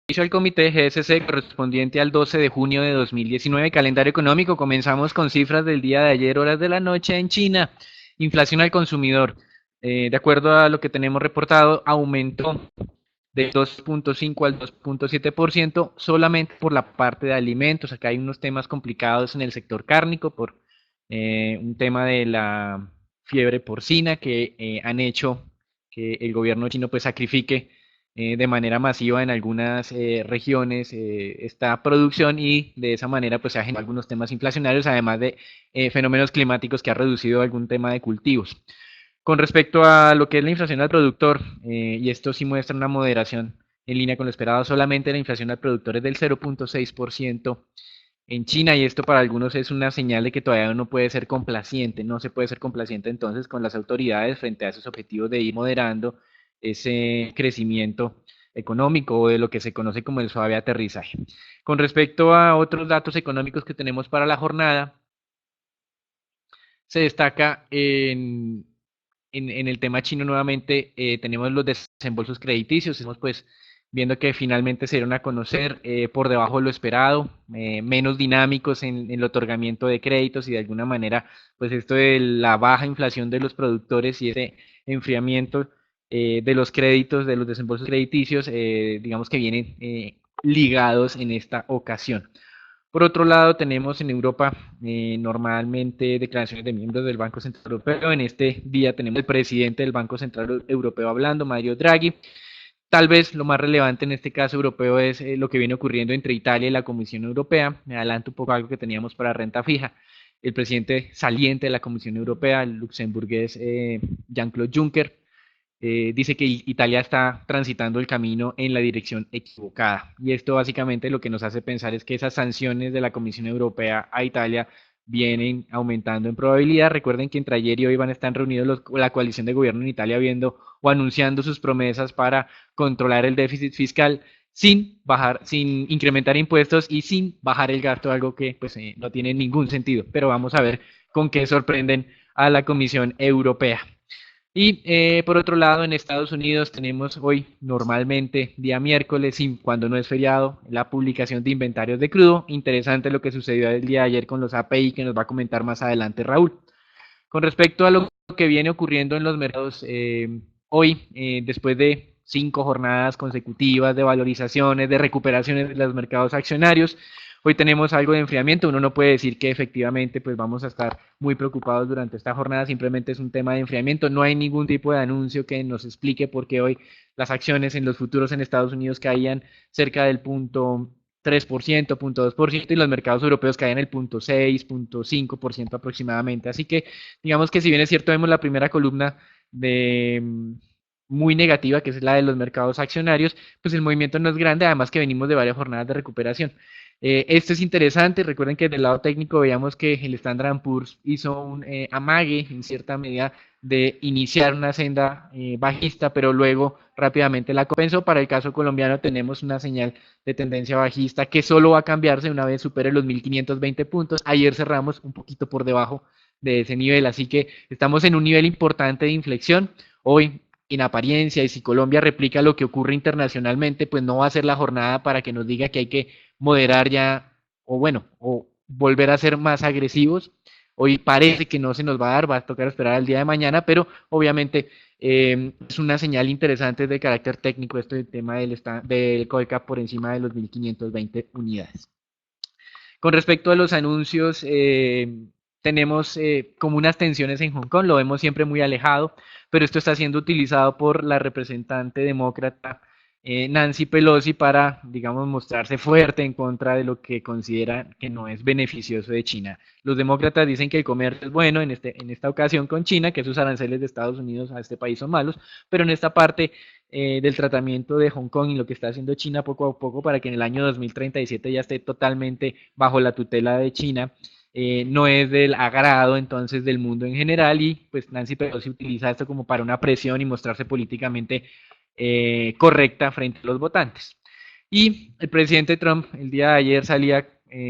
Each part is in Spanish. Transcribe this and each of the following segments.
Hizo el comité GSC correspondiente al 12 de junio de 2019. Calendario económico. Comenzamos con cifras del día de ayer, horas de la noche en China. Inflación al consumidor. De acuerdo a lo que tenemos reportado, aumentó del 2.5 al 2.7% solamente por la parte de alimentos. Acá hay unos temas complicados en el sector cárnico por un tema de la fiebre porcina que han hecho que el gobierno chino pues sacrifique de manera masiva en algunas regiones esta producción y de esa manera pues se han generado algunos temas inflacionarios, además de fenómenos climáticos que ha reducido algún tema de cultivos. Con respecto a lo que es la inflación al productor, y esto sí muestra una moderación en línea con lo esperado, solamente la inflación al productor es del 0.6% en China y esto para algunos es una señal de que todavía no puede ser complaciente, no se puede ser complaciente entonces con las autoridades frente a esos objetivos de ir moderando ese crecimiento económico o de lo que se conoce como el suave aterrizaje. Con respecto a otros datos económicos que tenemos para la jornada, se destaca en el tema chino nuevamente tenemos los desembolsos crediticios, estamos pues viendo que finalmente se dieron a conocer por debajo de lo esperado, menos dinámicos en el otorgamiento de créditos y de alguna manera pues esto de la baja inflación de los productores y ese enfriamiento de los créditos, de los desembolsos crediticios, digamos que vienen ligados en esta ocasión. Por otro lado, tenemos en Europa normalmente declaraciones de miembros del Banco Central Europeo. En este día tenemos el presidente del Banco Central Europeo hablando, Mario Draghi. Tal vez lo más relevante en este caso europeo es lo que viene ocurriendo entre Italia y la Comisión Europea. Me adelanto un poco algo que teníamos para renta fija. El presidente saliente de la Comisión Europea, el luxemburgués Jean-Claude Juncker, dice que Italia está transitando el camino en la dirección equivocada. Y esto básicamente lo que nos hace pensar es que esas sanciones de la Comisión Europea a Italia vienen aumentando en probabilidad. Recuerden que entre ayer y hoy van a estar reunidos la coalición de gobierno en Italia viendo o anunciando sus promesas para controlar el déficit fiscal sin bajar, sin incrementar impuestos y sin bajar el gasto, algo que pues no tiene ningún sentido. Pero vamos a ver con qué sorprenden a la Comisión Europea. Y por otro lado, en Estados Unidos tenemos hoy normalmente día miércoles, y cuando no es feriado, la publicación de inventarios de crudo. Interesante lo que sucedió el día de ayer con los API que nos va a comentar más adelante Raúl. Con respecto a lo que viene ocurriendo en los mercados hoy, después de 5 jornadas consecutivas de valorizaciones, de recuperaciones de los mercados accionarios, hoy tenemos algo de enfriamiento. Uno no puede decir que efectivamente pues vamos a estar muy preocupados durante esta jornada, simplemente es un tema de enfriamiento. No hay ningún tipo de anuncio que nos explique por qué hoy las acciones en los futuros en Estados Unidos caían cerca del punto 3%, 0.2% y los mercados europeos caen el 0.6, 0.5% aproximadamente. Así que digamos que si bien es cierto, vemos la primera columna de muy negativa, que es la de los mercados accionarios, pues el movimiento no es grande, además que venimos de varias jornadas de recuperación. Esto es interesante, recuerden que del lado técnico veíamos que el Standard Poor's hizo un amague en cierta medida de iniciar una senda bajista, pero luego rápidamente la compensó. Para el caso colombiano tenemos una señal de tendencia bajista que solo va a cambiarse una vez supere los 1520 puntos. Ayer cerramos un poquito por debajo de ese nivel, así que estamos en un nivel importante de inflexión. Hoy, en apariencia, y si Colombia replica lo que ocurre internacionalmente, pues no va a ser la jornada para que nos diga que hay que moderar ya, o bueno, o volver a ser más agresivos. Hoy parece que no se nos va a dar, va a tocar esperar al día de mañana, pero obviamente es una señal interesante de carácter técnico esto del tema del CODECA por encima de los 1520 unidades. Con respecto a los anuncios, tenemos como unas tensiones en Hong Kong, lo vemos siempre muy alejado, pero esto está siendo utilizado por la representante demócrata Nancy Pelosi para, digamos, mostrarse fuerte en contra de lo que considera que no es beneficioso de China. Los demócratas dicen que el comercio es bueno en esta ocasión con China, que esos aranceles de Estados Unidos a este país son malos, pero en esta parte del tratamiento de Hong Kong y lo que está haciendo China poco a poco para que en el año 2037 ya esté totalmente bajo la tutela de China, no es del agrado entonces del mundo en general y pues Nancy Pelosi utiliza esto como para una presión y mostrarse políticamente correcta frente a los votantes. Y el presidente Trump el día de ayer salía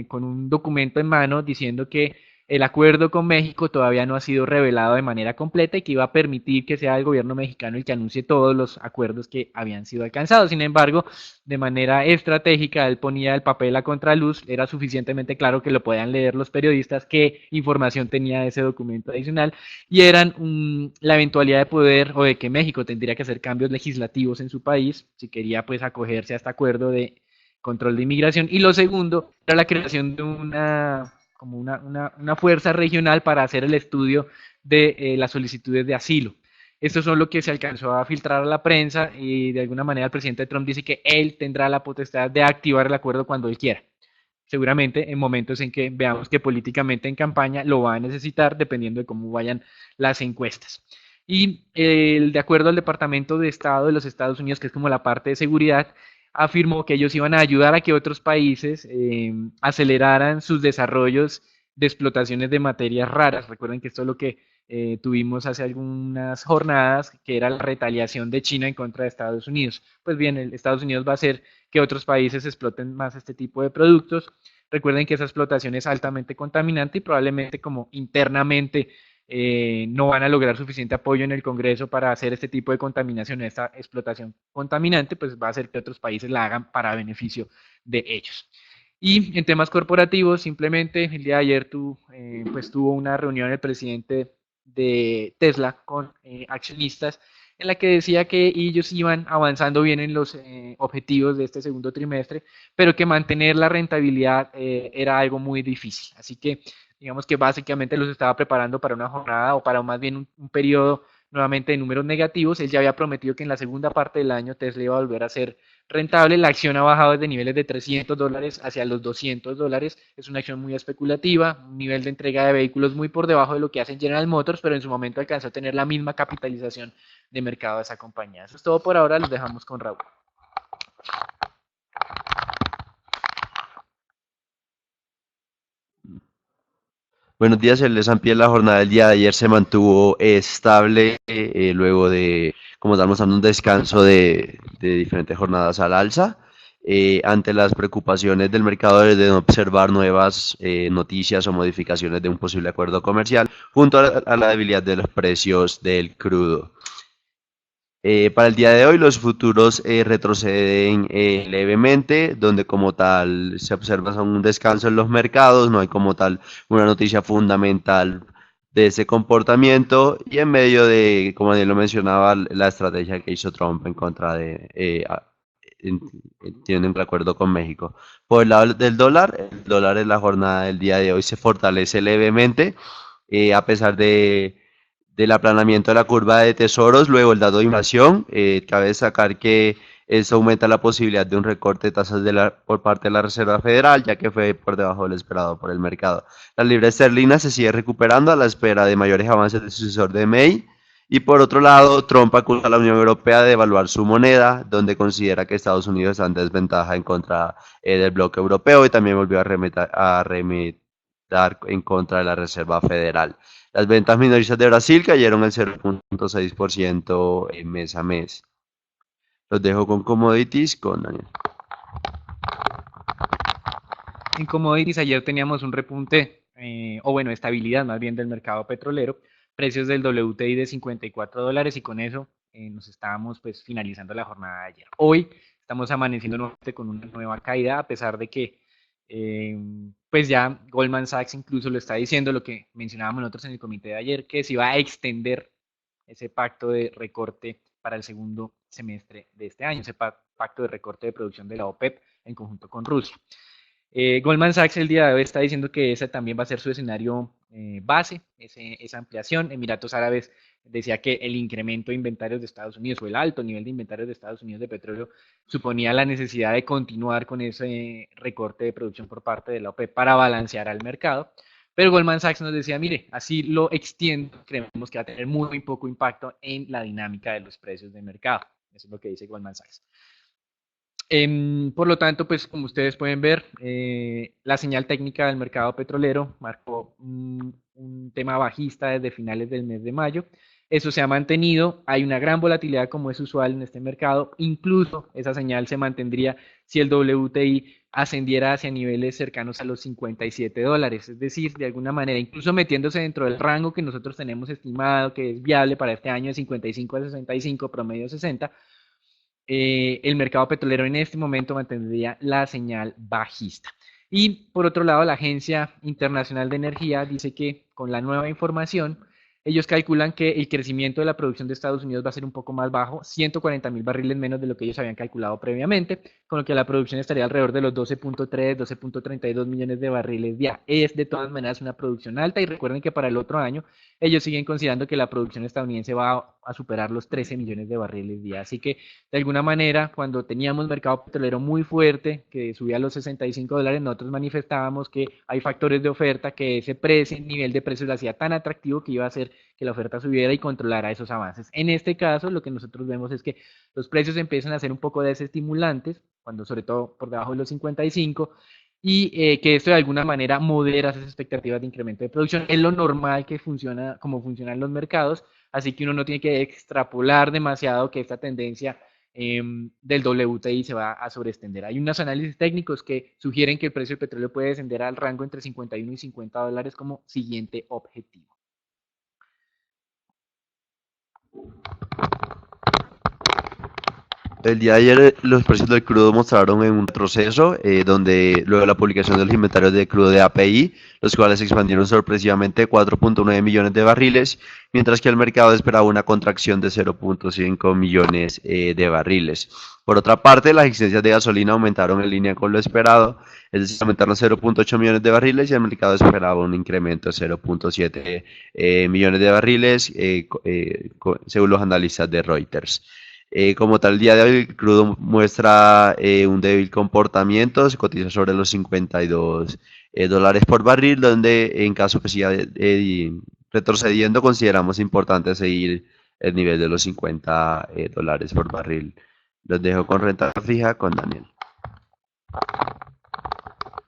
con un documento en mano diciendo que el acuerdo con México todavía no ha sido revelado de manera completa y que iba a permitir que sea el gobierno mexicano el que anuncie todos los acuerdos que habían sido alcanzados. Sin embargo, de manera estratégica, él ponía el papel a contraluz, era suficientemente claro que lo podían leer los periodistas qué información tenía ese documento adicional y eran la eventualidad de poder o de que México tendría que hacer cambios legislativos en su país si quería pues acogerse a este acuerdo de control de inmigración. Y lo segundo era la creación de una fuerza regional para hacer el estudio de las solicitudes de asilo. Esto son lo que se alcanzó a filtrar a la prensa y de alguna manera el presidente Trump dice que él tendrá la potestad de activar el acuerdo cuando él quiera. Seguramente en momentos en que veamos que políticamente en campaña lo va a necesitar dependiendo de cómo vayan las encuestas. Y de acuerdo al Departamento de Estado de los Estados Unidos, que es como la parte de seguridad, afirmó que ellos iban a ayudar a que otros países aceleraran sus desarrollos de explotaciones de materias raras. Recuerden que esto es lo que tuvimos hace algunas jornadas, que era la retaliación de China en contra de Estados Unidos. Pues bien, Estados Unidos va a hacer que otros países exploten más este tipo de productos. Recuerden que esa explotación es altamente contaminante y probablemente como internamente no van a lograr suficiente apoyo en el Congreso para hacer este tipo de contaminación, esta explotación contaminante, pues va a hacer que otros países la hagan para beneficio de ellos. Y en temas corporativos, simplemente el día de ayer pues tuvo una reunión el presidente de Tesla con accionistas en la que decía que ellos iban avanzando bien en los objetivos de este segundo trimestre, pero que mantener la rentabilidad era algo muy difícil. Así que digamos que básicamente los estaba preparando para una jornada o para más bien un periodo nuevamente de números negativos. Él ya había prometido que en la segunda parte del año Tesla iba a volver a ser rentable. La acción ha bajado desde niveles de $300 hacia los $200. Es una acción muy especulativa, un nivel de entrega de vehículos muy por debajo de lo que hacen General Motors, pero en su momento alcanzó a tener la misma capitalización de mercado de esa compañía. Eso es todo por ahora, los dejamos con Raúl. Buenos días, el S&P en la jornada del día de ayer se mantuvo estable luego de, como estamos dando un descanso de diferentes jornadas al alza, ante las preocupaciones del mercado de no observar nuevas noticias o modificaciones de un posible acuerdo comercial, junto a la debilidad de los precios del crudo. Para el día de hoy los futuros retroceden levemente, donde como tal se observa un descanso en los mercados, no hay como tal una noticia fundamental de ese comportamiento y en medio de, como Daniel lo mencionaba, la estrategia que hizo Trump en contra de, tienen un acuerdo con México. Por el lado del dólar, el dólar en la jornada del día de hoy se fortalece levemente, a pesar del aplanamiento de la curva de tesoros, luego el dato de inflación, cabe destacar que eso aumenta la posibilidad de un recorte de tasas por parte de la Reserva Federal, ya que fue por debajo de lo esperado por el mercado. La libra esterlina se sigue recuperando a la espera de mayores avances del sucesor de May. Y por otro lado, Trump acusa a la Unión Europea de devaluar su moneda, donde considera que Estados Unidos está en desventaja en contra del bloque europeo y también volvió a remetar en contra de la Reserva Federal. Las ventas minoristas de Brasil cayeron el 0.6% mes a mes. Los dejo con commodities con Daniel. En commodities ayer teníamos un repunte, o bueno, estabilidad más bien del mercado petrolero, precios del WTI de $54 y con eso nos estábamos pues finalizando la jornada de ayer. Hoy estamos amaneciendo nuevamente con una nueva caída a pesar de que pues ya Goldman Sachs incluso lo está diciendo, lo que mencionábamos nosotros en el comité de ayer, que se iba a extender ese pacto de recorte para el segundo semestre de este año, ese pacto de recorte de producción de la OPEP en conjunto con Rusia. Goldman Sachs el día de hoy está diciendo que ese también va a ser su escenario base, esa ampliación. Emiratos Árabes decía que el incremento de inventarios de Estados Unidos o el alto nivel de inventarios de Estados Unidos de petróleo suponía la necesidad de continuar con ese recorte de producción por parte de la OPEP para balancear al mercado. Pero Goldman Sachs nos decía, mire, así lo extiendo, creemos que va a tener muy poco impacto en la dinámica de los precios de mercado. Eso es lo que dice Goldman Sachs. Por lo tanto, pues como ustedes pueden ver, la señal técnica del mercado petrolero marcó un tema bajista desde finales del mes de mayo. Eso se ha mantenido, hay una gran volatilidad como es usual en este mercado, incluso esa señal se mantendría si el WTI ascendiera hacia niveles cercanos a los $57, es decir, de alguna manera, incluso metiéndose dentro del rango que nosotros tenemos estimado, que es viable para este año de 55 a 65, promedio 60, el mercado petrolero en este momento mantendría la señal bajista. Y por otro lado, la Agencia Internacional de Energía dice que con la nueva información, ellos calculan que el crecimiento de la producción de Estados Unidos va a ser un poco más bajo, 140.000 barriles menos de lo que ellos habían calculado previamente, con lo que la producción estaría alrededor de los 12.3, 12.32 millones de barriles día. Es de todas maneras una producción alta y recuerden que para el otro año ellos siguen considerando que la producción estadounidense va a superar los 13 millones de barriles día. Así que de alguna manera, cuando teníamos mercado petrolero muy fuerte, que subía a los $65, nosotros manifestábamos que hay factores de oferta, que ese nivel de precios lo hacía tan atractivo que iba a hacer que la oferta subiera y controlara esos avances. En este caso, lo que nosotros vemos es que los precios empiezan a ser un poco desestimulantes, cuando sobre todo por debajo de los 55, y que esto de alguna manera modera esas expectativas de incremento de producción. Es lo normal que funciona, como funcionan los mercados, así que uno no tiene que extrapolar demasiado que esta tendencia del WTI se va a sobreextender. Hay unos análisis técnicos que sugieren que el precio del petróleo puede descender al rango entre $51 y $50 como siguiente objetivo. El día de ayer los precios del crudo mostraron un retroceso, donde luego de la publicación de los inventarios de crudo de API, los cuales se expandieron sorpresivamente 4.9 millones de barriles, mientras que el mercado esperaba una contracción de 0.5 millones de barriles. Por otra parte, las existencias de gasolina aumentaron en línea con lo esperado, es decir, aumentaron 0.8 millones de barriles y el mercado esperaba un incremento de 0.7 millones de barriles, según los analistas de Reuters. Como tal, el día de hoy el crudo muestra un débil comportamiento, se cotiza sobre los 52 dólares por barril, donde en caso que siga retrocediendo, consideramos importante seguir el nivel de los 50 dólares por barril. Los dejo con renta fija con Daniel.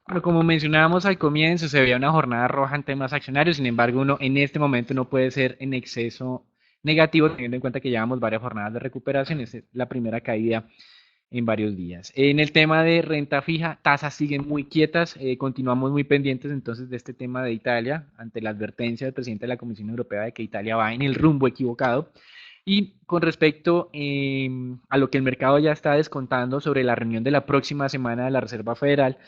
Pero como mencionábamos al comienzo, se veía una jornada roja en temas accionarios, sin embargo, uno en este momento no puede ser en exceso negativo, teniendo en cuenta que llevamos varias jornadas de recuperación, esta es la primera caída en varios días. En el tema de renta fija, tasas siguen muy quietas, continuamos muy pendientes entonces de este tema de Italia, ante la advertencia del presidente de la Comisión Europea de que Italia va en el rumbo equivocado. Y con respecto a lo que el mercado ya está descontando sobre la reunión de la próxima semana de la Reserva Federal,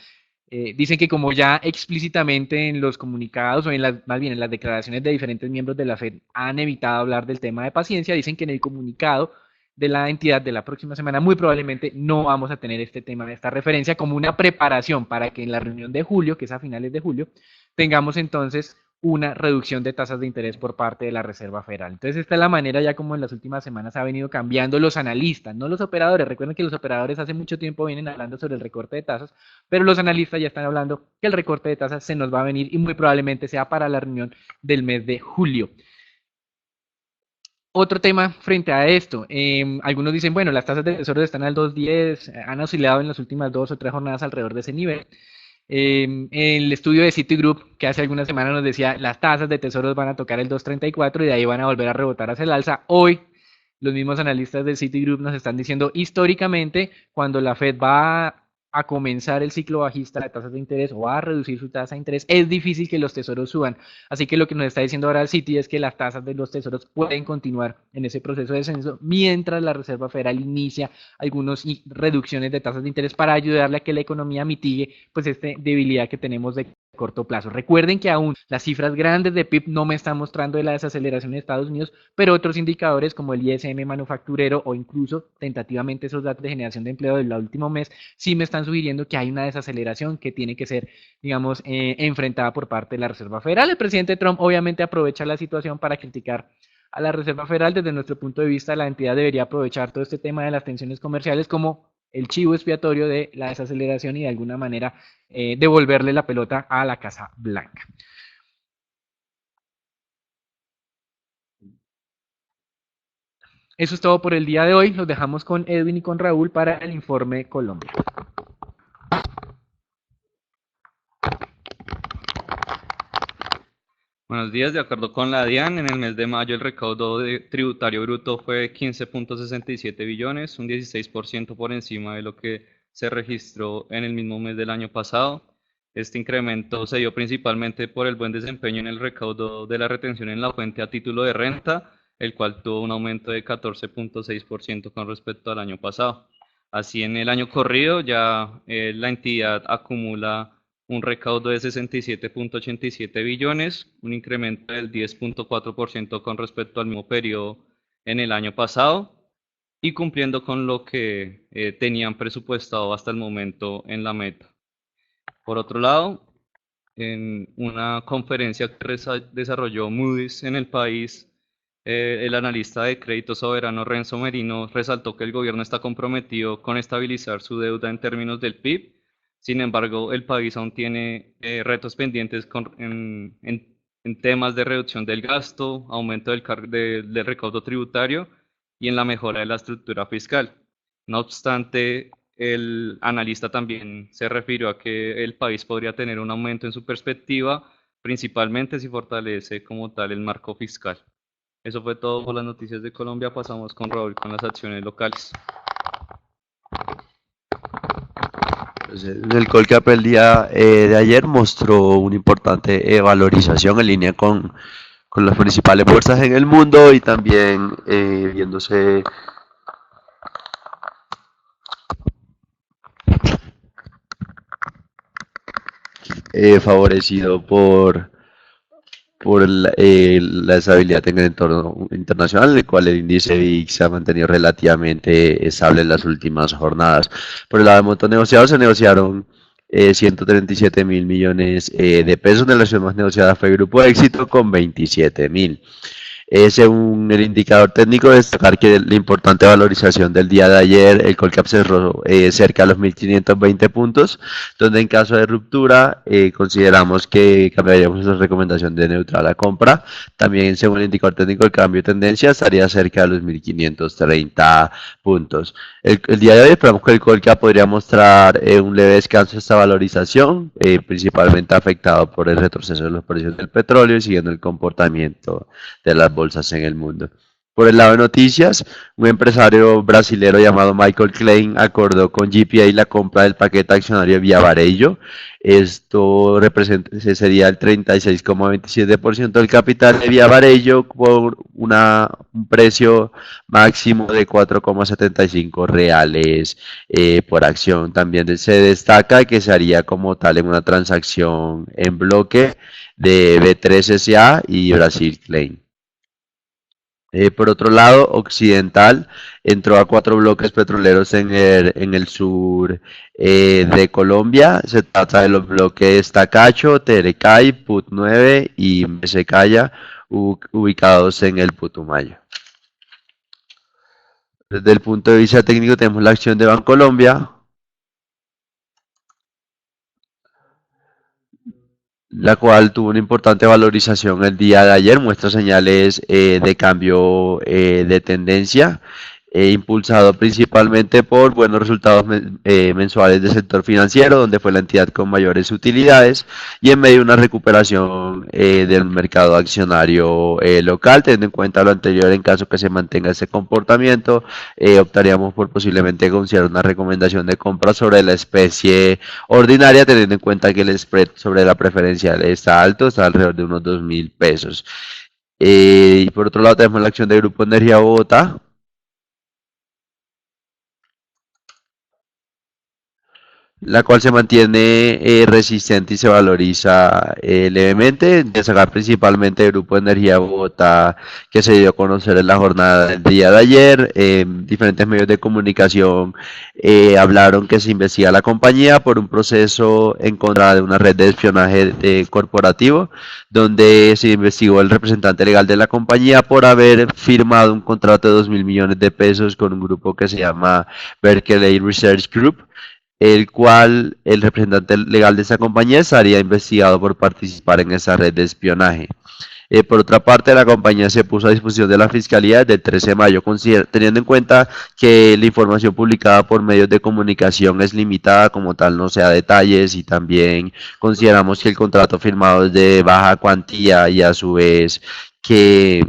dicen que como ya explícitamente en los comunicados o más bien en las declaraciones de diferentes miembros de la Fed han evitado hablar del tema de paciencia, dicen que en el comunicado de la entidad de la próxima semana muy probablemente no vamos a tener este tema, esta referencia como una preparación para que en la reunión de julio, que es a finales de julio, tengamos entonces una reducción de tasas de interés por parte de la Reserva Federal. Entonces, esta es la manera ya como en las últimas semanas ha venido cambiando los analistas, no los operadores. Recuerden que los operadores hace mucho tiempo vienen hablando sobre el recorte de tasas, pero los analistas ya están hablando que el recorte de tasas se nos va a venir y muy probablemente sea para la reunión del mes de julio. Otro tema frente a esto, algunos dicen, bueno, las tasas de tesoro están al 2.10, han oscilado en las últimas 2 o 3 jornadas alrededor de ese nivel. El estudio de Citigroup, que hace algunas semanas nos decía las tasas de tesoros van a tocar el 2.34 y de ahí van a volver a rebotar hacia el alza. Hoy, los mismos analistas de Citigroup nos están diciendo históricamente, cuando la Fed va a comenzar el ciclo bajista de tasas de interés o va a reducir su tasa de interés, es difícil que los tesoros suban. Así que lo que nos está diciendo ahora el Citi es que las tasas de los tesoros pueden continuar en ese proceso de descenso mientras la Reserva Federal inicia algunas reducciones de tasas de interés para ayudarle a que la economía mitigue pues esta debilidad que tenemos de corto plazo. Recuerden que aún las cifras grandes de PIB no me están mostrando de la desaceleración de Estados Unidos, pero otros indicadores como el ISM manufacturero o incluso tentativamente esos datos de generación de empleo del último mes sí me están sugiriendo que hay una desaceleración que tiene que ser, digamos, enfrentada por parte de la Reserva Federal. El presidente Trump obviamente aprovecha la situación para criticar a la Reserva Federal. Desde nuestro punto de vista, la entidad debería aprovechar todo este tema de las tensiones comerciales como el chivo expiatorio de la desaceleración y de alguna manera devolverle la pelota a la Casa Blanca. Eso es todo por el día de hoy. Los dejamos con Edwin y con Raúl para el informe Colombia. Buenos días, de acuerdo con la DIAN, en el mes de mayo el recaudo tributario bruto fue 15.67 billones, un 16% por encima de lo que se registró en el mismo mes del año pasado. Este incremento se dio principalmente por el buen desempeño en el recaudo de la retención en la fuente a título de renta, el cual tuvo un aumento de 14.6% con respecto al año pasado. Así, en el año corrido ya la entidad acumula un recaudo de 67.87 billones, un incremento del 10.4% con respecto al mismo periodo en el año pasado y cumpliendo con lo que tenían presupuestado hasta el momento en la meta. Por otro lado, en una conferencia que desarrolló Moody's en el país, el analista de crédito soberano Renzo Merino resaltó que el gobierno está comprometido con estabilizar su deuda en términos del PIB. Sin embargo, el país aún tiene retos pendientes en temas de reducción del gasto, aumento del recaudo tributario y en la mejora de la estructura fiscal. No obstante, el analista también se refirió a que el país podría tener un aumento en su perspectiva, principalmente si fortalece como tal el marco fiscal. Eso fue todo por las noticias de Colombia. Pasamos con Raúl con las acciones locales. El Colcap el día de ayer mostró una importante valorización en línea con las principales bolsas en el mundo y también viéndose favorecido por la estabilidad en el entorno internacional, en el cual el índice VIX se ha mantenido relativamente estable en las últimas jornadas. Por el lado de montos negociados, se negociaron 137.000 millones de pesos. De la acción más negociada fue Grupo Éxito con 27.000. Según el indicador técnico, destacar que la importante valorización del día de ayer, el Colcap cerró cerca de los 1.520 puntos, donde en caso de ruptura consideramos que cambiaríamos nuestra recomendación de neutral a compra. También, según el indicador técnico, el cambio de tendencia estaría cerca de los 1.530 puntos. El día de hoy esperamos que el Colcap podría mostrar un leve descanso de esta valorización, principalmente afectado por el retroceso de los precios del petróleo y siguiendo el comportamiento de las bolsas en el mundo. Por el lado de noticias, un empresario brasilero llamado Michael Klein acordó con GPA la compra del paquete accionario Via Varejo. Esto sería el 36,27% del capital de Via Varejo por un precio máximo de 4,75 reales por acción. También se destaca que se haría como tal en una transacción en bloque de B3SA y Brasil Klein. Por otro lado, Occidental entró a 4 bloques petroleros en el sur de Colombia. Se trata de los bloques Tacacho, Terecay, Put 9 y Mesecaya, ubicados en el Putumayo. Desde el punto de vista técnico tenemos la acción de Bancolombia, la cual tuvo una importante valorización el día de ayer, muestra señales de cambio de tendencia, impulsado principalmente por buenos resultados mensuales del sector financiero, donde fue la entidad con mayores utilidades, y en medio de una recuperación del mercado accionario local. Teniendo en cuenta lo anterior, en caso que se mantenga ese comportamiento, optaríamos por posiblemente considerar una recomendación de compra sobre la especie ordinaria, teniendo en cuenta que el spread sobre la preferencial está alto, está alrededor de unos 2.000 pesos. Y por otro lado tenemos la acción de Grupo Energía Bogotá, la cual se mantiene resistente y se valoriza levemente. Destacar principalmente el Grupo de Energía Bogotá, que se dio a conocer en la jornada del día de ayer. Diferentes medios de comunicación hablaron que se investiga la compañía por un proceso en contra de una red de espionaje corporativo, donde se investigó el representante legal de la compañía por haber firmado un contrato de 2.000 millones de pesos con un grupo que se llama Berkeley Research Group, el cual el representante legal de esa compañía estaría investigado por participar en esa red de espionaje. Por otra parte, la compañía se puso a disposición de la Fiscalía desde el 13 de mayo, teniendo en cuenta que la información publicada por medios de comunicación es limitada, como tal no sea detalles, y también consideramos que el contrato firmado es de baja cuantía y a su vez que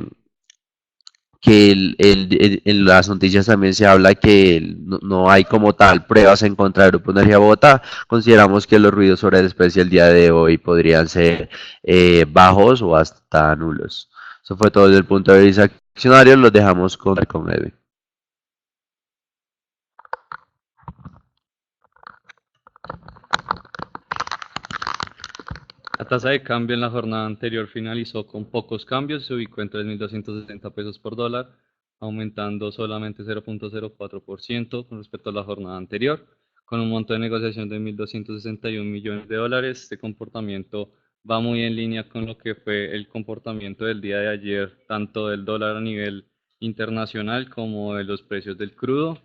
en las noticias también se habla que no hay como tal pruebas en contra del Grupo Energía Bogotá. Consideramos que los ruidos sobre la especie el día de hoy podrían ser bajos o hasta nulos. Eso fue todo desde el punto de vista accionario. Los dejamos con Edwin. La tasa de cambio en la jornada anterior finalizó con pocos cambios, se ubicó en 3.260 pesos por dólar, aumentando solamente 0.04% con respecto a la jornada anterior, con un monto de negociación de 1.261 millones de dólares. Este comportamiento va muy en línea con lo que fue el comportamiento del día de ayer, tanto del dólar a nivel internacional como de los precios del crudo.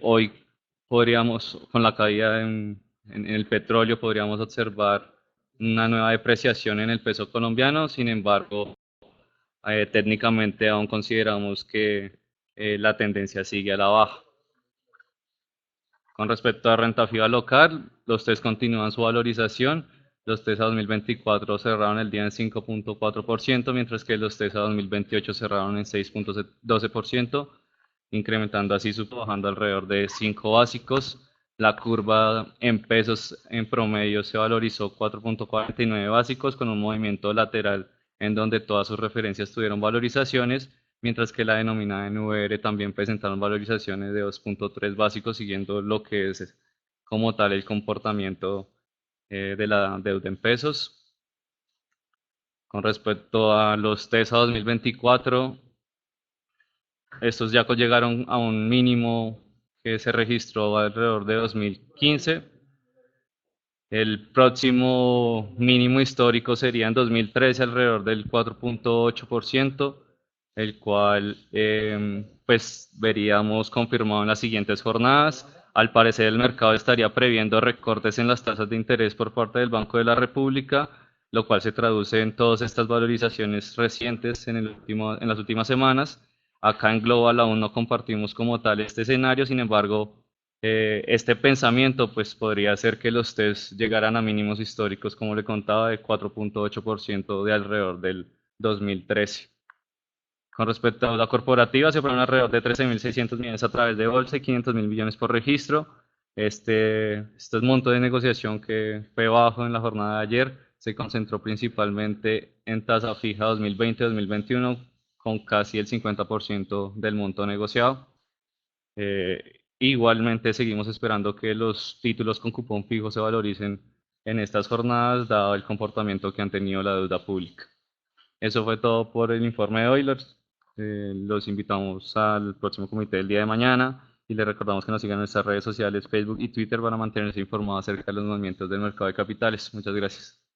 Hoy podríamos, con la caída en el petróleo, podríamos observar una nueva depreciación en el peso colombiano. Sin embargo, técnicamente aún consideramos que la tendencia sigue a la baja. Con respecto a renta fija local, los TES continúan su valorización. Los TES a 2024 cerraron el día en 5.4%, mientras que los TES a 2028 cerraron en 6.12%, incrementando así su bajando alrededor de 5 básicos. La curva en pesos en promedio se valorizó 4.49 básicos con un movimiento lateral en donde todas sus referencias tuvieron valorizaciones, mientras que la denominada en VR también presentaron valorizaciones de 2.3 básicos, siguiendo lo que es como tal el comportamiento de la deuda en pesos. Con respecto a los TESA 2024, estos ya llegaron a un mínimo que se registró alrededor de 2015. El próximo mínimo histórico sería en 2013, alrededor del 4.8%, el cual pues veríamos confirmado en las siguientes jornadas. Al parecer el mercado estaría previendo recortes en las tasas de interés por parte del Banco de la República, lo cual se traduce en todas estas valorizaciones recientes en las últimas semanas. Acá en Global aún no compartimos como tal este escenario, sin embargo, este pensamiento pues podría hacer que los test llegaran a mínimos históricos, como le contaba, de 4.8% de alrededor del 2013. Con respecto a la corporativa, se fueron alrededor de 13.600 millones a través de bolsa y 500.000 millones por registro. Este monto de negociación que fue bajo en la jornada de ayer se concentró principalmente en tasa fija 2020-2021, con casi el 50% del monto negociado. Igualmente seguimos esperando que los títulos con cupón fijo se valoricen en estas jornadas, dado el comportamiento que han tenido la deuda pública. Eso fue todo por el informe de hoy. Los invitamos al próximo comité del día de mañana y les recordamos que nos sigan en nuestras redes sociales, Facebook y Twitter, para mantenerse informados acerca de los movimientos del mercado de capitales. Muchas gracias.